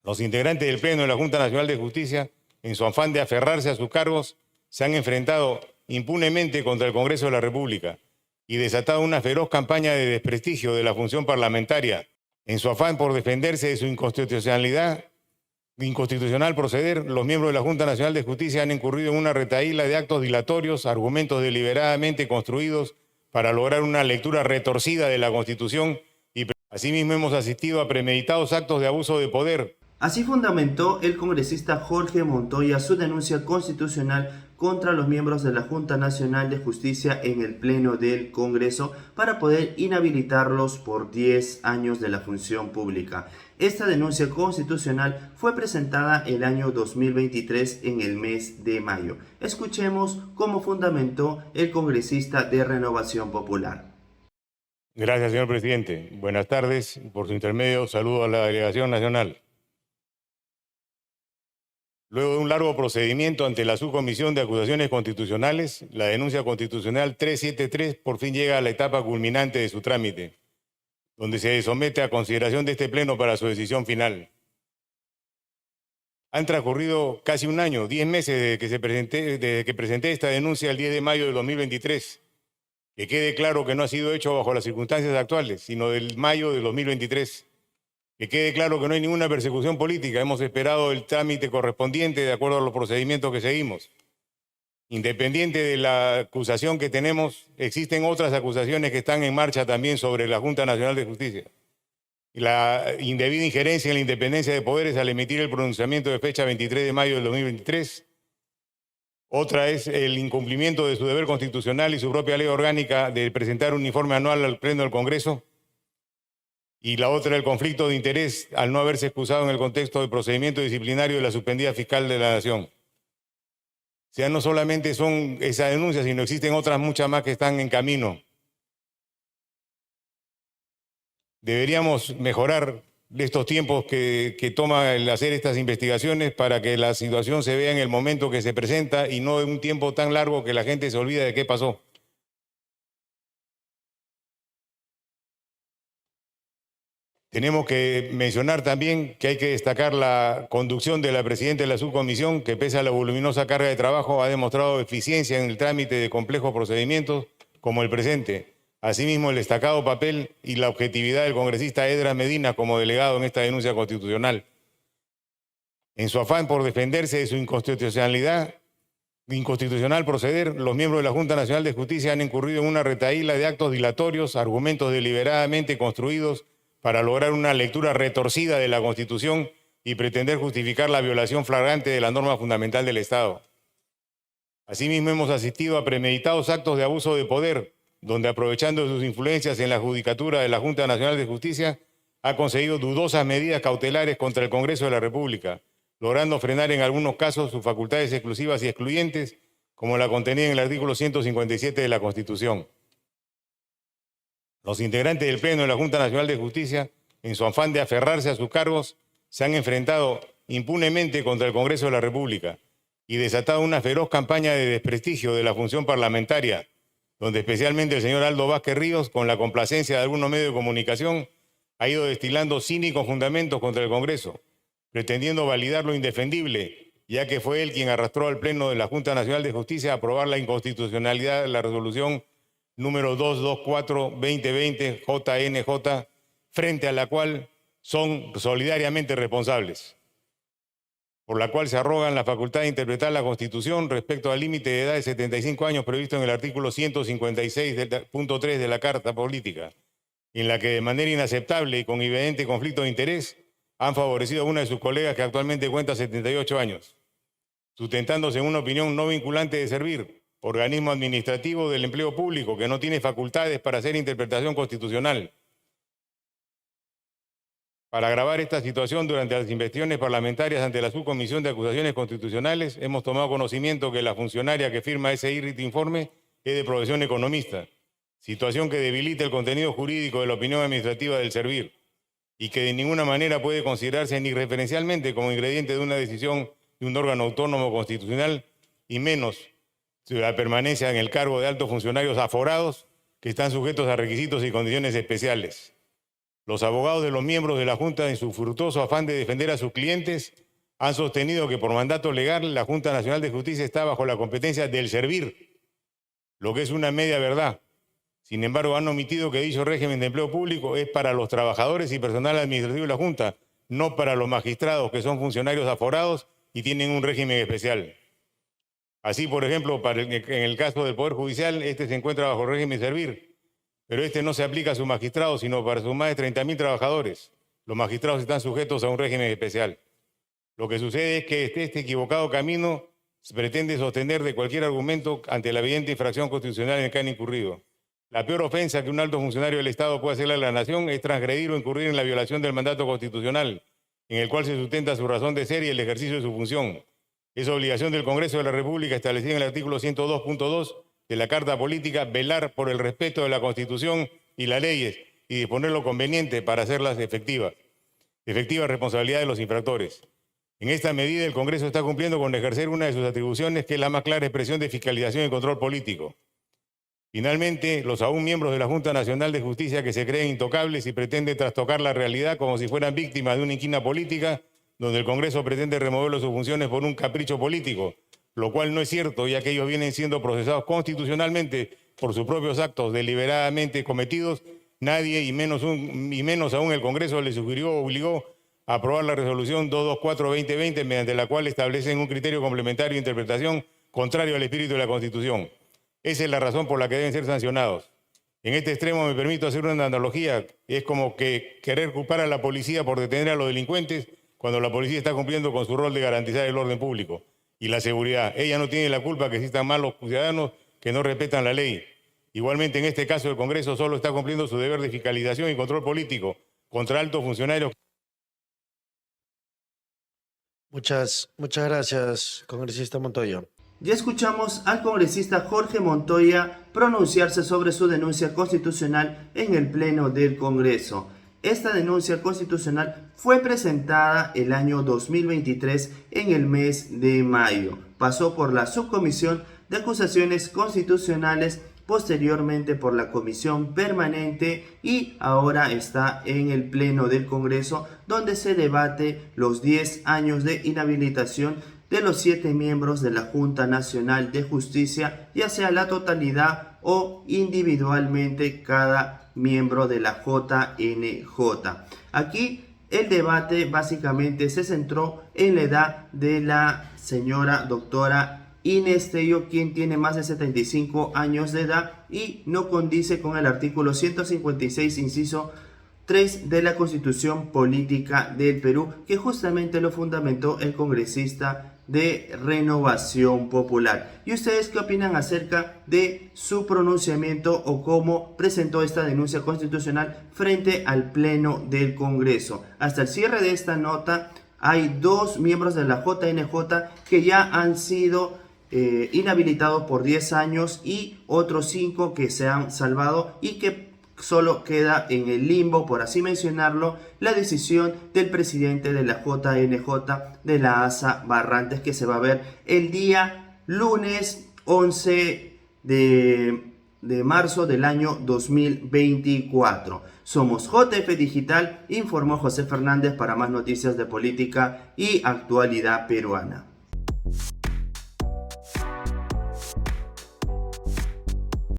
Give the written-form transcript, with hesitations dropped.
Los integrantes del Pleno de la Junta Nacional de Justicia, en su afán de aferrarse a sus cargos, se han enfrentado impunemente contra el Congreso de la República y desatado una feroz campaña de desprestigio de la función parlamentaria. En su afán por defenderse de su inconstitucional proceder, los miembros de la Junta Nacional de Justicia han incurrido en una retahíla de actos dilatorios, argumentos deliberadamente construidos para lograr una lectura retorcida de la Constitución y asimismo hemos asistido a premeditados actos de abuso de poder. Así fundamentó el congresista Jorge Montoya su denuncia constitucional contra los miembros de la Junta Nacional de Justicia en el Pleno del Congreso para poder inhabilitarlos por 10 años de la función pública. Esta denuncia constitucional fue presentada el año 2023 en el mes de mayo. Escuchemos cómo fundamentó el congresista de Renovación Popular. Gracias, señor presidente. Buenas tardes. Por su intermedio, saludo a la delegación nacional. Luego de un largo procedimiento ante la Subcomisión de Acusaciones Constitucionales, la denuncia constitucional 373 por fin llega a la etapa culminante de su trámite, donde se somete a consideración de este Pleno para su decisión final. Han transcurrido casi un año, 10 meses desde que presenté esta denuncia el 10 de mayo del 2023. Que quede claro que no ha sido hecho bajo las circunstancias actuales, sino del mayo del 2023. Que quede claro que no hay ninguna persecución política. Hemos esperado el trámite correspondiente de acuerdo a los procedimientos que seguimos. Independiente de la acusación que tenemos, existen otras acusaciones que están en marcha también sobre la Junta Nacional de Justicia. La indebida injerencia en la independencia de poderes al emitir el pronunciamiento de fecha 23 de mayo del 2023. Otra es el incumplimiento de su deber constitucional y su propia ley orgánica de presentar un informe anual al Pleno del Congreso. Y la otra, el conflicto de interés al no haberse excusado en el contexto del procedimiento disciplinario de la suspendida fiscal de la Nación. O sea, no solamente son esas denuncias, sino existen otras muchas más que están en camino. Deberíamos mejorar estos tiempos que toma el hacer estas investigaciones para que la situación se vea en el momento que se presenta y no en un tiempo tan largo que la gente se olvida de qué pasó. Tenemos que mencionar también que hay que destacar la conducción de la presidenta de la subcomisión, que pese a la voluminosa carga de trabajo ha demostrado eficiencia en el trámite de complejos procedimientos como el presente. Asimismo, el destacado papel y la objetividad del congresista Edras Medina como delegado en esta denuncia constitucional. En su afán por defenderse de su inconstitucional proceder, los miembros de la Junta Nacional de Justicia han incurrido en una retahíla de actos dilatorios, argumentos deliberadamente construidos para lograr una lectura retorcida de la Constitución y pretender justificar la violación flagrante de la norma fundamental del Estado. Asimismo, hemos asistido a premeditados actos de abuso de poder, donde aprovechando sus influencias en la judicatura de la Junta Nacional de Justicia, ha conseguido dudosas medidas cautelares contra el Congreso de la República, logrando frenar en algunos casos sus facultades exclusivas y excluyentes, como la contenida en el artículo 157 de la Constitución. Los integrantes del Pleno de la Junta Nacional de Justicia, en su afán de aferrarse a sus cargos, se han enfrentado impunemente contra el Congreso de la República y desatado una feroz campaña de desprestigio de la función parlamentaria, donde especialmente el señor Aldo Vázquez Ríos, con la complacencia de algunos medios de comunicación, ha ido destilando cínicos fundamentos contra el Congreso, pretendiendo validar lo indefendible, ya que fue él quien arrastró al Pleno de la Junta Nacional de Justicia a aprobar la inconstitucionalidad de la resolución número 224-2020 JNJ, frente a la cual son solidariamente responsables, por la cual se arrogan la facultad de interpretar la Constitución respecto al límite de edad de 75 años previsto en el artículo 156.3 de la Carta Política, en la que de manera inaceptable y con evidente conflicto de interés han favorecido a una de sus colegas que actualmente cuenta 78 años, sustentándose en una opinión no vinculante de Servir, organismo administrativo del empleo público que no tiene facultades para hacer interpretación constitucional. Para agravar esta situación, durante las investigaciones parlamentarias ante la Subcomisión de Acusaciones Constitucionales, hemos tomado conocimiento que la funcionaria que firma ese informe es de profesión economista, situación que debilita el contenido jurídico de la opinión administrativa del Servir y que de ninguna manera puede considerarse ni referencialmente como ingrediente de una decisión de un órgano autónomo constitucional y menos la permanencia en el cargo de altos funcionarios aforados que están sujetos a requisitos y condiciones especiales. Los abogados de los miembros de la Junta, en su fructuoso afán de defender a sus clientes, han sostenido que por mandato legal la Junta Nacional de Justicia está bajo la competencia del servir, lo que es una media verdad. Sin embargo, han omitido que dicho régimen de empleo público es para los trabajadores y personal administrativo de la Junta, no para los magistrados, que son funcionarios aforados y tienen un régimen especial. Así, por ejemplo, en el caso del Poder Judicial, este se encuentra bajo el régimen servir, pero este no se aplica a sus magistrados, sino para sus más de 30.000 trabajadores. Los magistrados están sujetos a un régimen especial. Lo que sucede es que este equivocado camino se pretende sostener de cualquier argumento ante la evidente infracción constitucional en el que han incurrido. La peor ofensa que un alto funcionario del Estado puede hacerle a la nación es transgredir o incurrir en la violación del mandato constitucional, en el cual se sustenta su razón de ser y el ejercicio de su función. Es obligación del Congreso de la República, establecida en el artículo 102.2 de la Carta Política, velar por el respeto de la Constitución y las leyes y disponer lo conveniente para hacerlas efectivas. Efectiva responsabilidad de los infractores. En esta medida, el Congreso está cumpliendo con ejercer una de sus atribuciones, que es la más clara expresión de fiscalización y control político. Finalmente, los aún miembros de la Junta Nacional de Justicia que se creen intocables y pretenden trastocar la realidad como si fueran víctimas de una inquina política, donde el Congreso pretende removerle sus funciones por un capricho político, lo cual no es cierto, ya que ellos vienen siendo procesados constitucionalmente por sus propios actos deliberadamente cometidos. Nadie, y menos aún el Congreso, les sugirió o obligó a aprobar la resolución 224/2020, mediante la cual establecen un criterio complementario de interpretación contrario al espíritu de la Constitución. Esa es la razón por la que deben ser sancionados. En este extremo me permito hacer una analogía. Es como que querer culpar a la policía por detener a los delincuentes cuando la policía está cumpliendo con su rol de garantizar el orden público y la seguridad. Ella no tiene la culpa que existan malos ciudadanos que no respetan la ley. Igualmente, en este caso, el Congreso solo está cumpliendo su deber de fiscalización y control político contra altos funcionarios. Muchas gracias, congresista Montoya. Ya escuchamos al congresista Jorge Montoya pronunciarse sobre su denuncia constitucional en el Pleno del Congreso. Esta denuncia constitucional fue presentada el año 2023 en el mes de mayo. Pasó por la Subcomisión de Acusaciones Constitucionales, posteriormente por la Comisión Permanente y ahora está en el Pleno del Congreso, donde se debate los 10 años de inhabilitación de los 7 miembros de la Junta Nacional de Justicia, ya sea la totalidad o individualmente cada miembro de la JNJ. Aquí el debate básicamente se centró en la edad de la señora doctora Inés Tello, quien tiene más de 75 años de edad y no condice con el artículo 156, inciso 3 de la Constitución Política del Perú, que justamente lo fundamentó el congresista de Renovación Popular. ¿Y ustedes qué opinan acerca de su pronunciamiento o cómo presentó esta denuncia constitucional frente al Pleno del Congreso? Hasta el cierre de esta nota hay 2 miembros de la JNJ que ya han sido inhabilitados por 10 años y otros 5 que se han salvado y que solo queda en el limbo, por así mencionarlo, la decisión del presidente de la JNJ, de la ASA Barrantes, que se va a ver el día lunes 11 de marzo del año 2024. Somos JF Digital, informó José Fernández para más noticias de política y actualidad peruana.